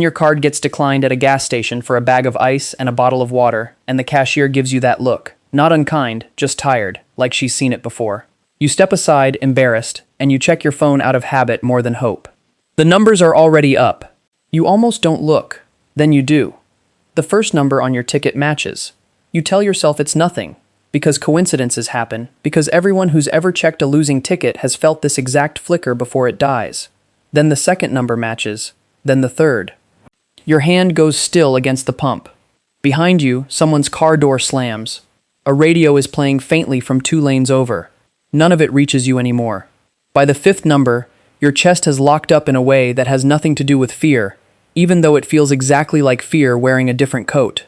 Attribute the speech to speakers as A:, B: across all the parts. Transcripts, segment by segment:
A: Your card gets declined at a gas station for a bag of ice and a bottle of water, and the cashier gives you that look. Not unkind, just tired, like she's seen it before. You step aside, embarrassed, and you check your phone out of habit more than hope. The numbers are already up. You almost don't look. Then you do. The first number on your ticket matches. You tell yourself it's nothing, because coincidences happen, because everyone who's ever checked a losing ticket has felt this exact flicker before it dies. Then the second number matches, then the third. Your hand goes still against the pump. Behind you, someone's car door slams. A radio is playing faintly from 2 lanes over. None of it reaches you anymore. By the 5th number, your chest has locked up in a way that has nothing to do with fear, even though it feels exactly like fear wearing a different coat.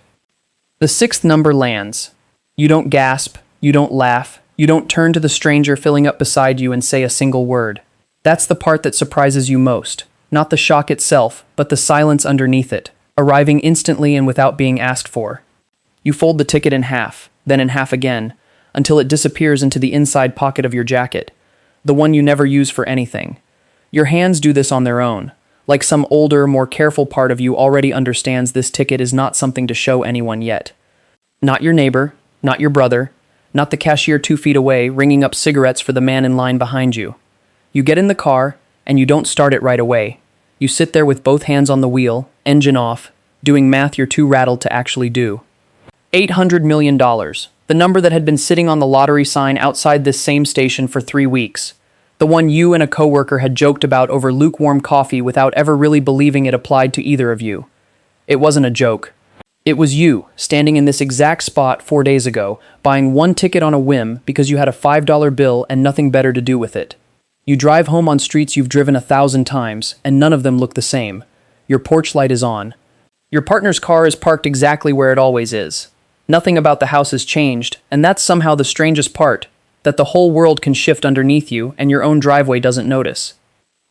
A: The 6th number lands. You don't gasp, you don't laugh, you don't turn to the stranger filling up beside you and say a single word. That's the part that surprises you most. Not the shock itself, but the silence underneath it, arriving instantly and without being asked for. You fold the ticket in half, then in half again, until it disappears into the inside pocket of your jacket, the one you never use for anything. Your hands do this on their own, like some older, more careful part of you already understands this ticket is not something to show anyone yet. Not your neighbor, not your brother, not the cashier 2 feet away ringing up cigarettes for the man in line behind you. You get in the car, and you don't start it right away. You sit there with both hands on the wheel, engine off, doing math you're too rattled to actually do. $800 million, the number that had been sitting on the lottery sign outside this same station for 3 weeks. The one you and a coworker had joked about over lukewarm coffee without ever really believing it applied to either of you. It wasn't a joke. It was you, standing in this exact spot 4 days ago, buying one ticket on a whim because you had a $5 bill and nothing better to do with it. You drive home on streets you've driven 1,000 times, and none of them look the same. Your porch light is on. Your partner's car is parked exactly where it always is. Nothing about the house has changed, and that's somehow the strangest part, that the whole world can shift underneath you and your own driveway doesn't notice.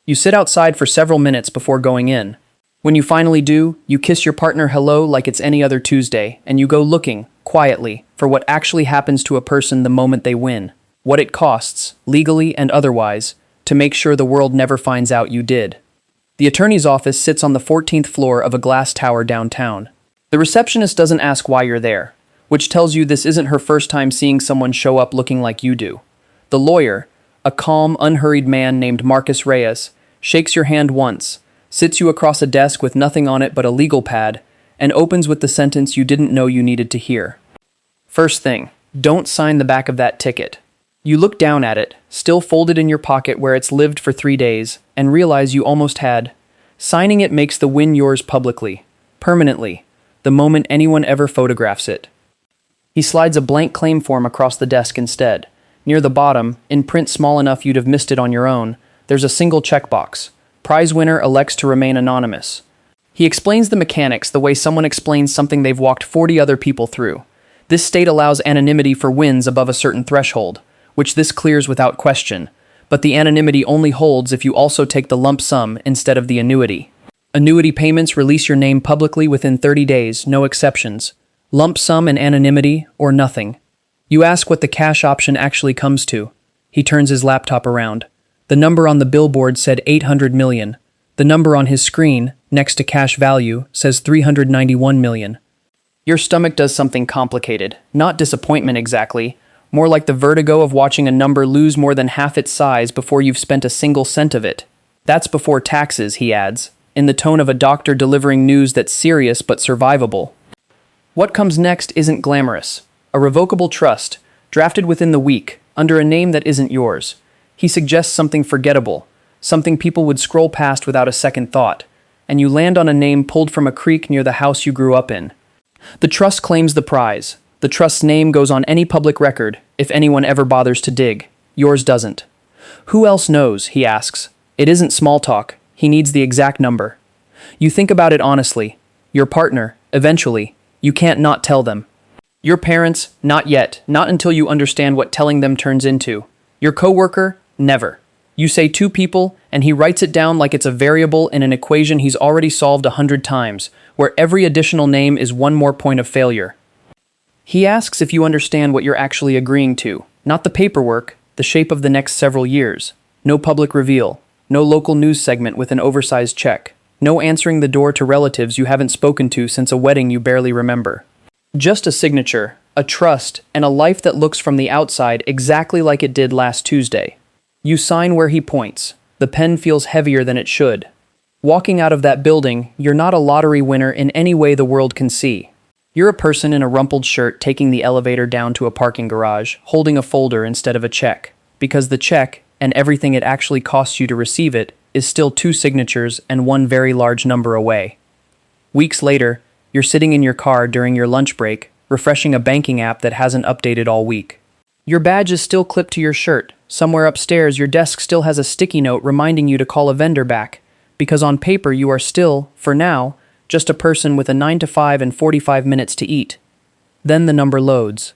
A: You sit outside for several minutes before going in. When you finally do, you kiss your partner hello like it's any other Tuesday, and you go looking, quietly, for what actually happens to a person the moment they win. What it costs, legally and otherwise, to make sure the world never finds out you did. The attorney's office sits on the 14th floor of a glass tower downtown. The receptionist doesn't ask why you're there, which tells you this isn't her first time seeing someone show up looking like you do. The lawyer, a calm, unhurried man named Marcus Reyes, shakes your hand once, sits you across a desk with nothing on it but a legal pad, and opens with the sentence you didn't know you needed to hear. First thing, don't sign the back of that ticket. You look down at it, still folded in your pocket where it's lived for 3 days, and realize you almost had. Signing it makes the win yours publicly, permanently, the moment anyone ever photographs it. He slides a blank claim form across the desk instead. Near the bottom, in print small enough you'd have missed it on your own, there's a single checkbox. Prize winner elects to remain anonymous. He explains the mechanics the way someone explains something they've walked 40 other people through. This state allows anonymity for wins above a certain threshold, which this clears without question, but the anonymity only holds if you also take the lump sum instead of the annuity. Annuity payments release your name publicly within 30 days, no exceptions. Lump sum and anonymity, or nothing. You ask what the cash option actually comes to. He turns his laptop around. The number on the billboard said 800 million. The number on his screen, next to cash value, says 391 million. Your stomach does something complicated, not disappointment exactly, more like the vertigo of watching a number lose more than half its size before you've spent a single cent of it. That's before taxes, he adds, in the tone of a doctor delivering news that's serious but survivable. What comes next isn't glamorous. A revocable trust, drafted within the week, under a name that isn't yours. He suggests something forgettable, something people would scroll past without a second thought, and you land on a name pulled from a creek near the house you grew up in. The trust claims the prize. The trust's name goes on any public record, if anyone ever bothers to dig. Yours doesn't. Who else knows, he asks. It isn't small talk. He needs the exact number. You think about it honestly. Your partner, eventually. You can't not tell them. Your parents, not yet, not until you understand what telling them turns into. Your coworker, never. You say 2 people, and he writes it down like it's a variable in an equation he's already solved 100 times, where every additional name is one more point of failure. He asks if you understand what you're actually agreeing to, not the paperwork, the shape of the next several years. No public reveal, no local news segment with an oversized check. No answering the door to relatives you haven't spoken to since a wedding you barely remember. Just a signature, a trust, and a life that looks from the outside exactly like it did last Tuesday. You sign where he points. The pen feels heavier than it should. Walking out of that building, you're not a lottery winner in any way the world can see. You're a person in a rumpled shirt taking the elevator down to a parking garage, holding a folder instead of a check, because the check, and everything it actually costs you to receive it, is still 2 signatures and one very large number away. Weeks later, you're sitting in your car during your lunch break, refreshing a banking app that hasn't updated all week. Your badge is still clipped to your shirt. Somewhere upstairs, your desk still has a sticky note reminding you to call a vendor back, because on paper you are still, for now, just a person with a 9 to 5 and 45 minutes to eat. Then the number loads.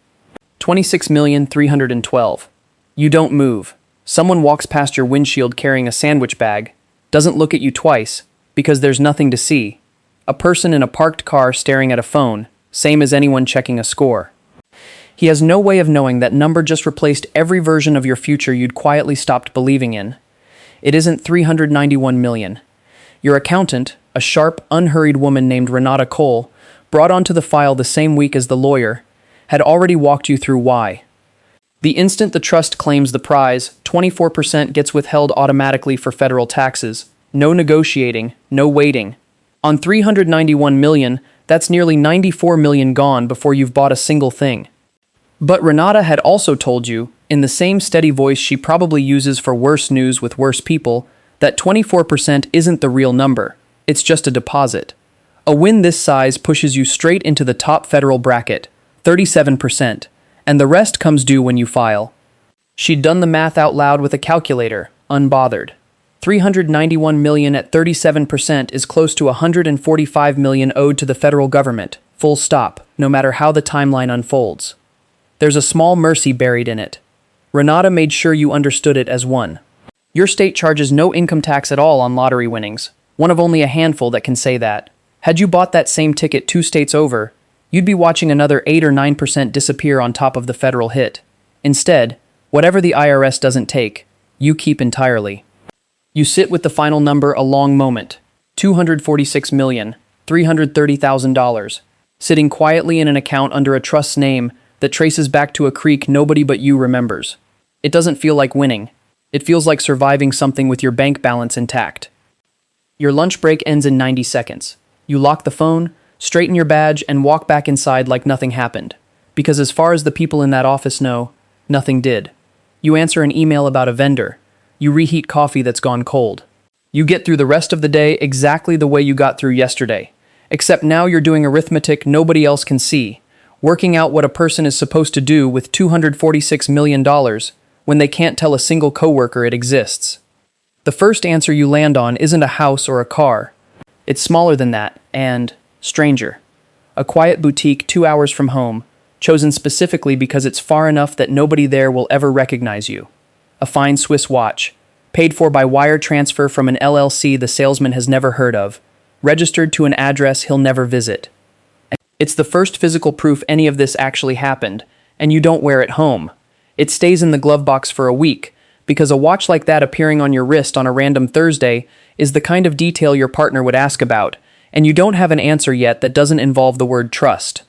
A: 26,312. You don't move. Someone walks past your windshield carrying a sandwich bag, doesn't look at you twice, because there's nothing to see. A person in a parked car staring at a phone, same as anyone checking a score. He has no way of knowing that number just replaced every version of your future you'd quietly stopped believing in. It isn't 391 million. Your accountant, a sharp, unhurried woman named Renata Cole, brought onto the file the same week as the lawyer, had already walked you through why. The instant the trust claims the prize, 24% gets withheld automatically for federal taxes. No negotiating, no waiting. On 391 million, that's nearly 94 million gone before you've bought a single thing. But Renata had also told you, in the same steady voice she probably uses for worse news with worse people, that 24% isn't the real number. It's just a deposit. A win this size pushes you straight into the top federal bracket, 37%, and the rest comes due when you file. She'd done the math out loud with a calculator, unbothered. 391 million at 37% is close to 145 million owed to the federal government, full stop, no matter how the timeline unfolds. There's a small mercy buried in it. Renata made sure you understood it as one. Your state charges no income tax at all on lottery winnings, one of only a handful that can say that. Had you bought that same ticket 2 states over, you'd be watching another 8 or 9% disappear on top of the federal hit. Instead, whatever the IRS doesn't take, you keep entirely. You sit with the final number a long moment, $246,330,000, sitting quietly in an account under a trust's name that traces back to a creek nobody but you remembers. It doesn't feel like winning. It feels like surviving something with your bank balance intact. Your lunch break ends in 90 seconds. You lock the phone, straighten your badge, and walk back inside like nothing happened. Because as far as the people in that office know, nothing did. You answer an email about a vendor. You reheat coffee that's gone cold. You get through the rest of the day exactly the way you got through yesterday. Except now you're doing arithmetic nobody else can see, working out what a person is supposed to do with $246 million when they can't tell a single coworker it exists. The first answer you land on isn't a house or a car. It's smaller than that, and stranger. A quiet boutique 2 hours from home, chosen specifically because it's far enough that nobody there will ever recognize you. A fine Swiss watch, paid for by wire transfer from an LLC the salesman has never heard of, registered to an address he'll never visit. It's the first physical proof any of this actually happened, and you don't wear it home. It stays in the glove box for a week, because a watch like that appearing on your wrist on a random Thursday is the kind of detail your partner would ask about, and you don't have an answer yet that doesn't involve the word trust.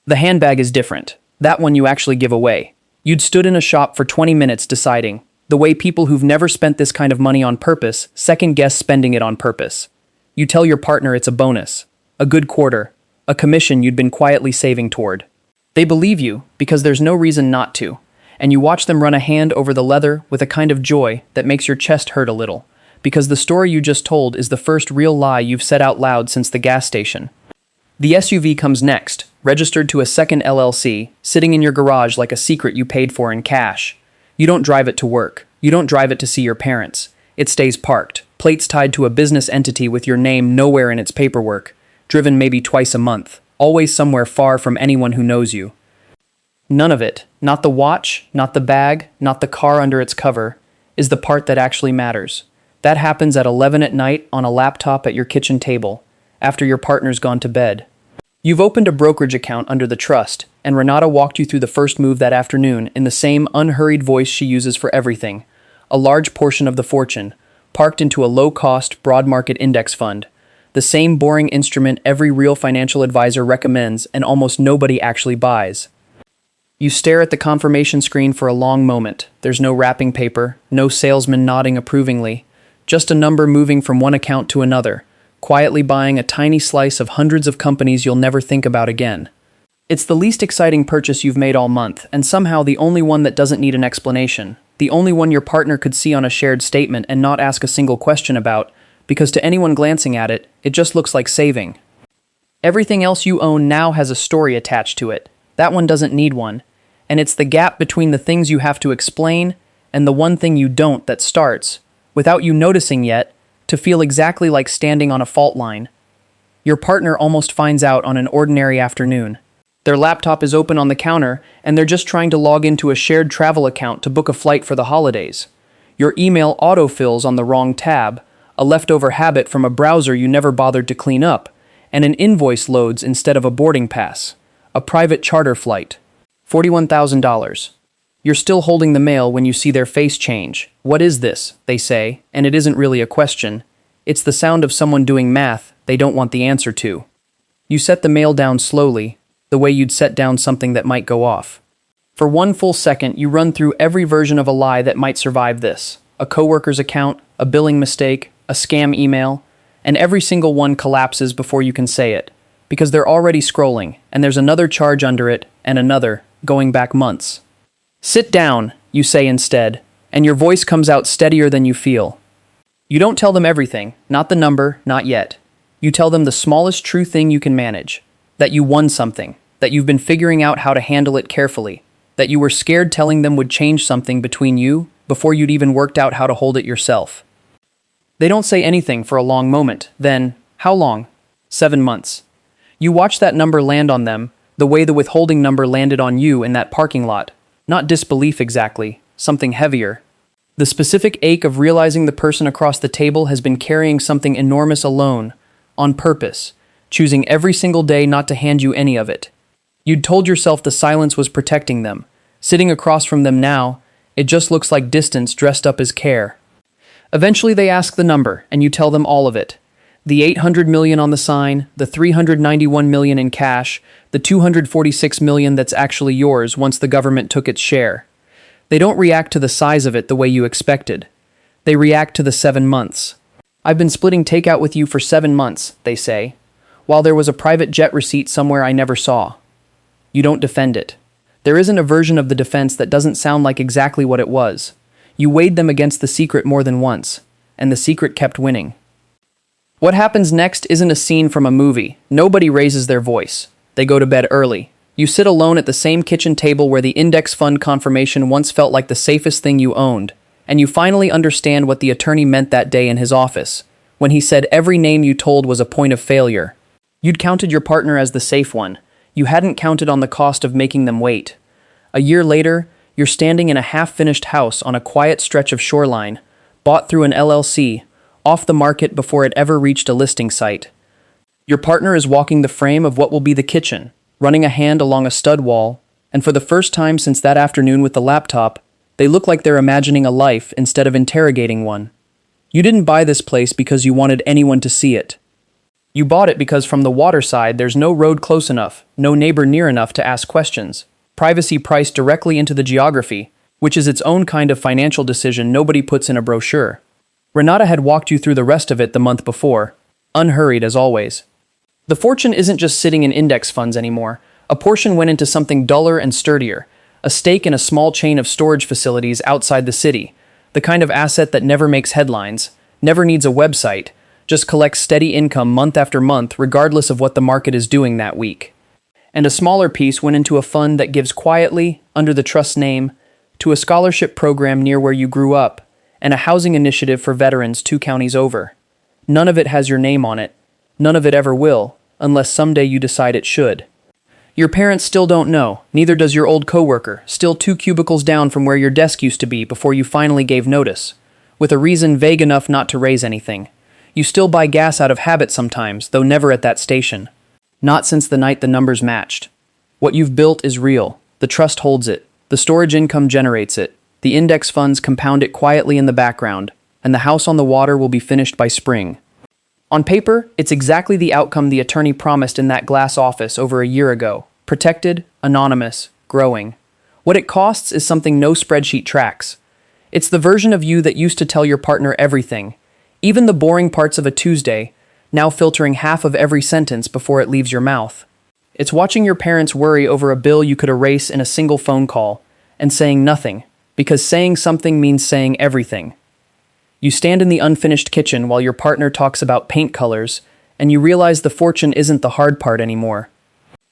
A: The handbag is different. That one you actually give away. You'd stood in a shop for 20 minutes deciding, the way people who've never spent this kind of money on purpose second-guess spending it on purpose. You tell your partner it's a bonus, a good quarter, a commission you'd been quietly saving toward. They believe you because there's no reason not to, and you watch them run a hand over the leather with a kind of joy that makes your chest hurt a little, because the story you just told is the first real lie you've said out loud since the gas station. The SUV comes next, registered to a second LLC, sitting in your garage like a secret you paid for in cash. You don't drive it to work. You don't drive it to see your parents. It stays parked, plates tied to a business entity with your name nowhere in its paperwork, driven maybe twice a month, always somewhere far from anyone who knows you. None of it, not the watch, not the bag, not the car under its cover, is the part that actually matters. That happens at 11 at night on a laptop at your kitchen table, after your partner's gone to bed. You've opened a brokerage account under the trust, and Renata walked you through the first move that afternoon in the same unhurried voice she uses for everything. A large portion of the fortune, parked into a low-cost, broad-market index fund. The same boring instrument every real financial advisor recommends and almost nobody actually buys. You stare at the confirmation screen for a long moment. There's no wrapping paper, no salesman nodding approvingly, just a number moving from one account to another, quietly buying a tiny slice of hundreds of companies you'll never think about again. It's the least exciting purchase you've made all month, and somehow the only one that doesn't need an explanation, the only one your partner could see on a shared statement and not ask a single question about, because to anyone glancing at it, it just looks like saving. Everything else you own now has a story attached to it. That one doesn't need one. And it's the gap between the things you have to explain and the one thing you don't that starts, without you noticing yet, to feel exactly like standing on a fault line. Your partner almost finds out on an ordinary afternoon. Their laptop is open on the counter, and they're just trying to log into a shared travel account to book a flight for the holidays. Your email autofills on the wrong tab, a leftover habit from a browser you never bothered to clean up, and an invoice loads instead of a boarding pass. A private charter flight. $41,000. You're still holding the mail when you see their face change. What is this? They say, and it isn't really a question. It's the sound of someone doing math they don't want the answer to. You set the mail down slowly, the way you'd set down something that might go off. For one full second, you run through every version of a lie that might survive this. A coworker's account, a billing mistake, a scam email, and every single one collapses before you can say it, because they're already scrolling, and there's another charge under it, and another, going back months. Sit down, you say instead, and your voice comes out steadier than you feel. You don't tell them everything, not the number, not yet. You tell them the smallest true thing you can manage, that you won something, that you've been figuring out how to handle it carefully, that you were scared telling them would change something between you before you'd even worked out how to hold it yourself. They don't say anything for a long moment. Then, how long? 7 months. You watch that number land on them, the way the withholding number landed on you in that parking lot. Not disbelief exactly, something heavier. The specific ache of realizing the person across the table has been carrying something enormous alone, on purpose, choosing every single day not to hand you any of it. You'd told yourself the silence was protecting them. Sitting across from them now, it just looks like distance dressed up as care. Eventually they ask the number, and you tell them all of it. The $800 million on the sign, the $391 million in cash, the $246 million that's actually yours once the government took its share. They don't react to the size of it the way you expected. They react to the 7 months. I've been splitting takeout with you for 7 months, they say, while there was a private jet receipt somewhere I never saw. You don't defend it. There isn't a version of the defense that doesn't sound like exactly what it was. You weighed them against the secret more than once, and the secret kept winning. What happens next isn't a scene from a movie. Nobody raises their voice. They go to bed early. You sit alone at the same kitchen table where the index fund confirmation once felt like the safest thing you owned, and you finally understand what the attorney meant that day in his office, when he said every name you told was a point of failure. You'd counted your partner as the safe one. You hadn't counted on the cost of making them wait. A year later, you're standing in a half-finished house on a quiet stretch of shoreline, bought through an LLC, off the market before it ever reached a listing site. Your partner is walking the frame of what will be the kitchen, running a hand along a stud wall, and for the first time since that afternoon with the laptop, they look like they're imagining a life instead of interrogating one. You didn't buy this place because you wanted anyone to see it. You bought it because from the water side there's no road close enough, no neighbor near enough to ask questions. Privacy priced directly into the geography, which is its own kind of financial decision nobody puts in a brochure. Renata had walked you through the rest of it the month before, unhurried as always. The fortune isn't just sitting in index funds anymore. A portion went into something duller and sturdier, a stake in a small chain of storage facilities outside the city, the kind of asset that never makes headlines, never needs a website, just collects steady income month after month regardless of what the market is doing that week. And a smaller piece went into a fund that gives quietly, under the trust name, to a scholarship program near where you grew up, and a housing initiative for veterans 2 counties over. None of it has your name on it. None of it ever will, unless someday you decide it should. Your parents still don't know, neither does your old coworker, still 2 cubicles down from where your desk used to be before you finally gave notice, with a reason vague enough not to raise anything. You still buy gas out of habit sometimes, though never at that station. Not since the night the numbers matched. What you've built is real. The trust holds it. The storage income generates it. The index funds compound it quietly in the background. and the house on the water will be finished by spring. On paper, it's exactly the outcome the attorney promised in that glass office over a year ago. Protected, anonymous, growing. What it costs is something no spreadsheet tracks. It's the version of you that used to tell your partner everything, even the boring parts of a Tuesday, now filtering half of every sentence before it leaves your mouth. It's watching your parents worry over a bill you could erase in a single phone call, and saying nothing, because saying something means saying everything. You stand in the unfinished kitchen while your partner talks about paint colors, and you realize the fortune isn't the hard part anymore.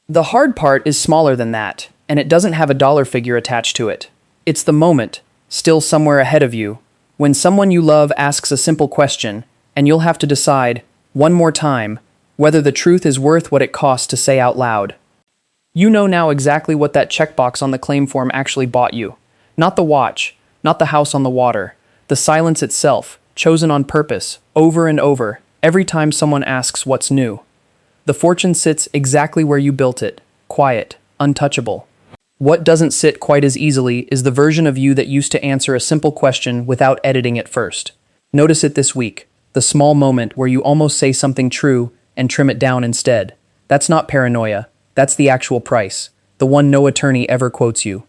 A: The hard part is smaller than that, and it doesn't have a dollar figure attached to it. It's the moment, still somewhere ahead of you, when someone you love asks a simple question, and you'll have to decide, one more time, whether the truth is worth what it costs to say out loud. You know now exactly what that checkbox on the claim form actually bought you. Not the watch, not the house on the water, the silence itself, chosen on purpose, over and over, every time someone asks what's new. The fortune sits exactly where you built it, quiet, untouchable. What doesn't sit quite as easily is the version of you that used to answer a simple question without editing it first. Notice it this week, the small moment where you almost say something true and trim it down instead. That's not paranoia, that's the actual price, the one no attorney ever quotes you.